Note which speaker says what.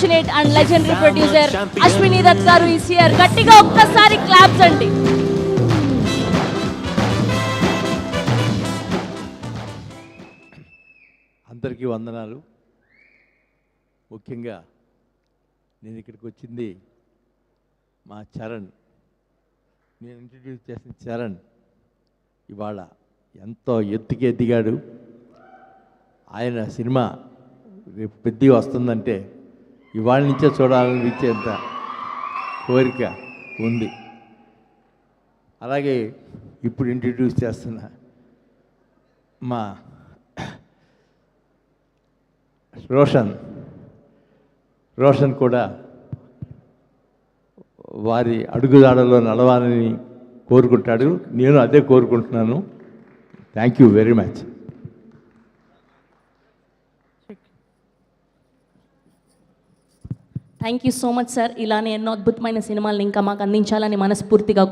Speaker 1: passionate and legendary producer Ashwini Dutt garu is here. గట్టిగా ఒక్కసారి claps అండి.
Speaker 2: అందరికీ వందనాలు. ముఖ్యంగా నేను ఇక్కడికి వచ్చింది మా చరణ్, నేను ఇంట్రడ్యూస్ చేసిన చరణ్ ఇవాళ ఎంతో ఎత్తుకి ఎదిగాడు. ఆయన సినిమా రేపు పెద్దగా వస్తుందంటే ఇవాళ నుంచే చూడాలనిపించేంత కోరిక ఉంది. అలాగే ఇప్పుడు ఇంట్రడ్యూస్ చేస్తున్న మా రోషన్ కూడా వారి అడుగుదాడలో నడవాలని కోరుకుంటాడు. నేను అదే కోరుకుంటున్నాను. Thank you very much.
Speaker 1: Thank you so much sir. ఇలానే ఎన్నో అద్భుతమైన సినిమాలను ఇంకా మాకు అందించాలని మనస్ఫూర్తిగా